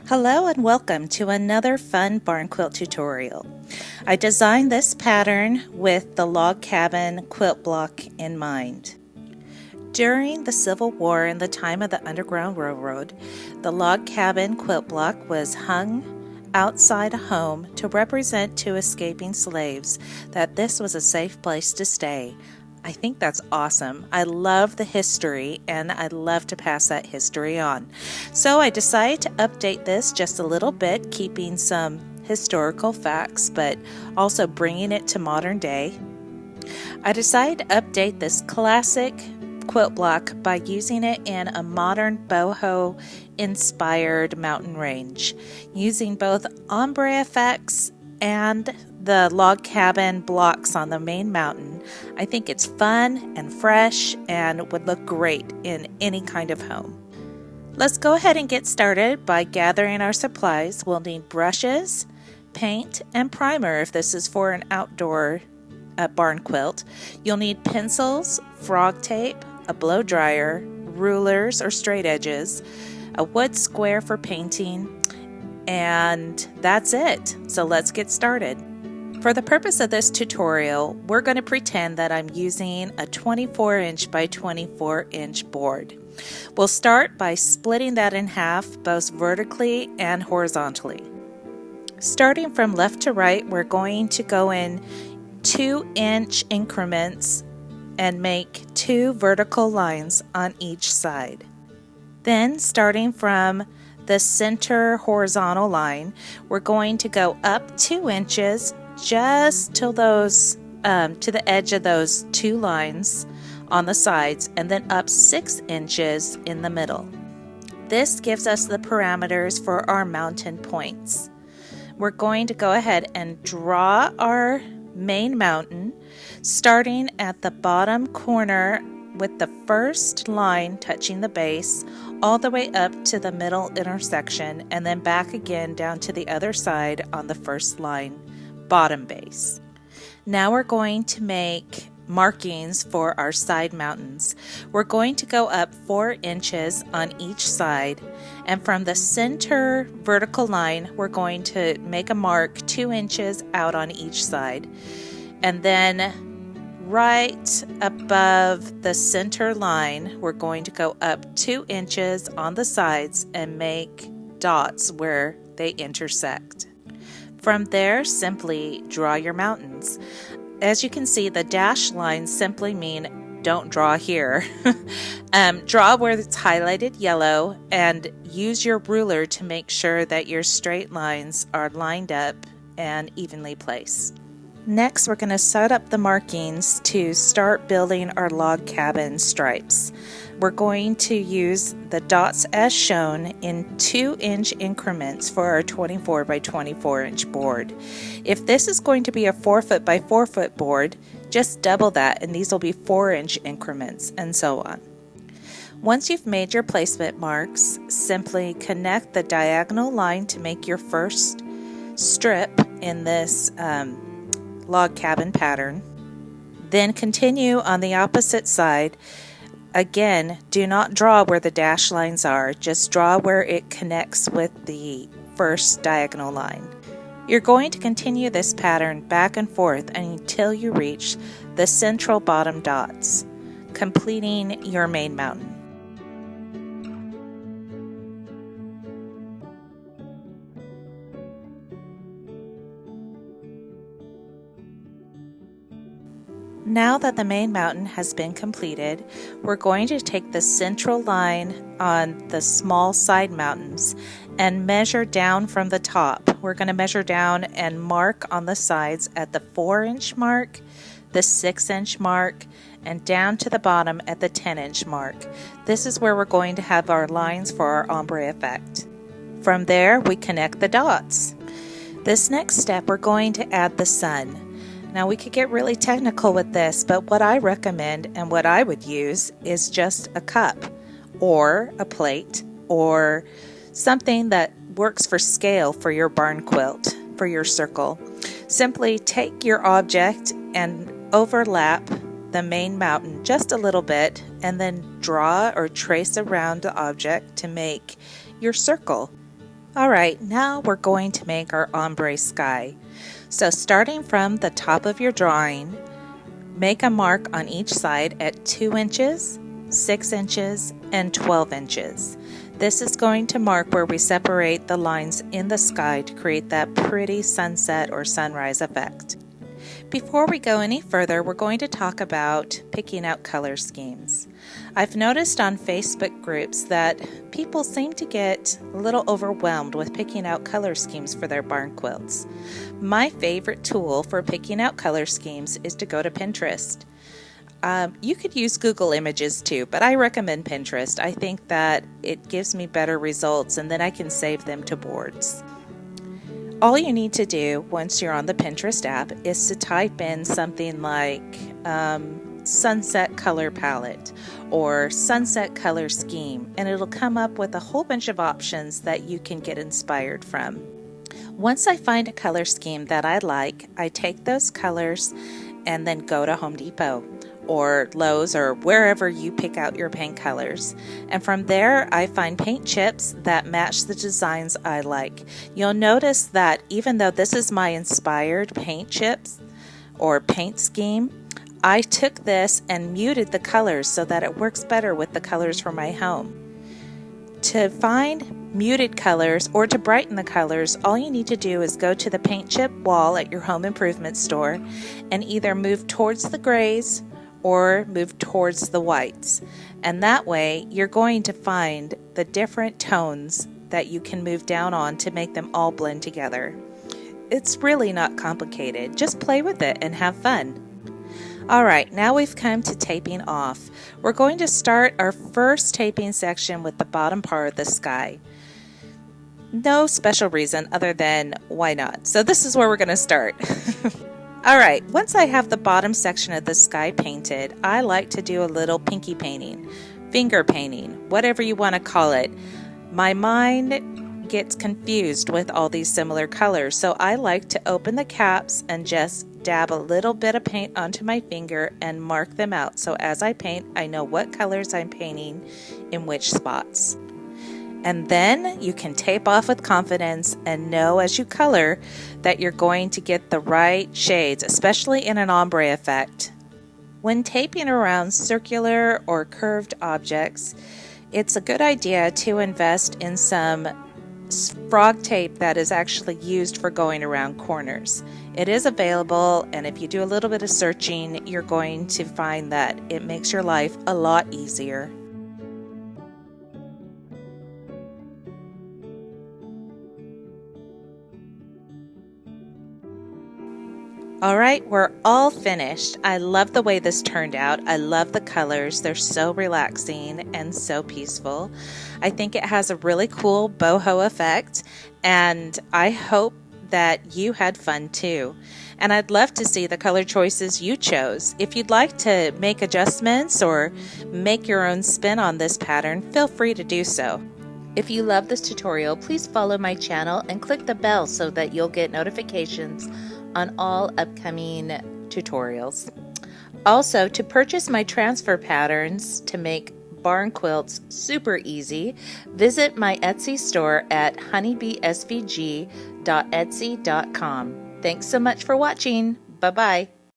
Hello and welcome to another fun barn quilt tutorial. I designed this pattern with the log cabin quilt block in mind. During the Civil War and the time of the Underground Railroad, the log cabin quilt block was hung outside a home to represent to escaping slaves that this was a safe place to stay. I think that's awesome. I love the history and I love to pass that history on. So I decided to update this just a little bit, keeping some historical facts but also bringing it to modern day. I decided to update this classic quilt block by using it in a modern boho inspired mountain range, using both ombré effects and the log cabin blocks on the main mountain. I think it's fun and fresh and would look great in any kind of home. Let's go ahead and get started by gathering our supplies. We'll need brushes, paint, and primer if this is for an outdoor barn quilt. You'll need pencils, frog tape, a blow dryer, rulers or straight edges, a wood square for painting, and that's it. So let's get started. For the purpose of this tutorial, we're going to pretend that I'm using a 24-inch by 24-inch board. We'll start by splitting that in half, both vertically and horizontally. Starting from left to right, we're going to go in 2-inch increments and make 2 vertical lines on each side. Then, starting from the center horizontal line, we're going to go up 2 inches just till those to the edge of those 2 lines on the sides, and then up 6 inches in the middle. This gives us the parameters for our mountain points. We're going to go ahead and draw our main mountain, starting at the bottom corner with the first line touching the base, all the way up to the middle intersection, and then back again down to the other side on the first line bottom base. Now we're going to make markings for our side mountains. We're going to go up 4 inches on each side, and from the center vertical line we're going to make a mark 2 inches out on each side, and then right above the center line we're going to go up 2 inches on the sides and make dots where they intersect. From there, simply draw your mountains. As you can see, the dashed lines simply mean don't draw here. Draw where it's highlighted yellow and use your ruler to make sure that your straight lines are lined up and evenly placed. Next, we're going to set up the markings to start building our log cabin stripes. We're going to use the dots as shown in 2-inch increments for our 24 by 24 inch board. If this is going to be a 4 foot by 4 foot board, just double that and these will be 4-inch increments, and so on. Once you've made your placement marks, simply connect the diagonal line to make your first strip in this log cabin pattern. Then continue on the opposite side. Again, do not draw where the dash lines are, just draw where it connects with the first diagonal line. You're going to continue this pattern back and forth until you reach the central bottom dots, completing your main mountain. Now that the main mountain has been completed, we're going to take the central line on the small side mountains and measure down from the top. We're going to measure down and mark on the sides at the 4-inch mark, the 6-inch mark, and down to the bottom at the 10-inch mark. This is where we're going to have our lines for our ombre effect. From there, we connect the dots. This next step, we're going to add the sun. Now we could get really technical with this, but what I recommend and what I would use is just a cup or a plate or something that works for scale for your barn quilt, for your circle. Simply take your object and overlap the main mountain just a little bit and then draw or trace around the object to make your circle. Alright, now we're going to make our ombre sky. So starting from the top of your drawing, make a mark on each side at 2 inches, 6 inches, and 12 inches. This is going to mark where we separate the lines in the sky to create that pretty sunset or sunrise effect. Before we go any further, we're going to talk about picking out color schemes. I've noticed on Facebook groups that people seem to get a little overwhelmed with picking out color schemes for their barn quilts. My favorite tool for picking out color schemes is to go to Pinterest. You could use Google Images too, but I recommend Pinterest. I think that it gives me better results and then I can save them to boards. All you need to do once you're on the Pinterest app is to type in something like sunset color palette or sunset color scheme, and it'll come up with a whole bunch of options that you can get inspired from. Once I find a color scheme that I like, I take those colors and then go to Home Depot or Lowe's or wherever you pick out your paint colors. And from there, I find paint chips that match the designs I like. You'll notice that even though this is my inspired paint chips or paint scheme, I took this and muted the colors so that it works better with the colors for my home. To find muted colors or to brighten the colors, all you need to do is go to the paint chip wall at your home improvement store and either move towards the grays or move towards the whites. And that way you're going to find the different tones that you can move down on to make them all blend together. It's really not complicated. Just play with it and have fun. Alright, now we've come to taping off. We're going to start our first taping section with the bottom part of the sky. No special reason other than why not. So this is where we're going to start. Alright, once I have the bottom section of the sky painted, I like to do a little pinky painting, finger painting, whatever you want to call it. My mind gets confused with all these similar colors, so I like to open the caps and just dab a little bit of paint onto my finger and mark them out. So as I paint, I know what colors I'm painting in which spots. And then you can tape off with confidence and know as you color that you're going to get the right shades, especially in an ombre effect. When taping around circular or curved objects, it's a good idea to invest in some frog tape that is actually used for going around corners. It is available, and if you do a little bit of searching, you're going to find that it makes your life a lot easier. Alright, we're all finished. I love the way this turned out. I love the colors. They're so relaxing and so peaceful. I think it has a really cool boho effect, and I hope that you had fun too. And I'd love to see the color choices you chose. If you'd like to make adjustments or make your own spin on this pattern, feel free to do so. If you love this tutorial, please follow my channel and click the bell so that you'll get notifications on all upcoming tutorials. Also, to purchase my transfer patterns to make barn quilts super easy, visit my Etsy store at honeybeesvg.etsy.com. Thanks so much for watching. Bye-bye.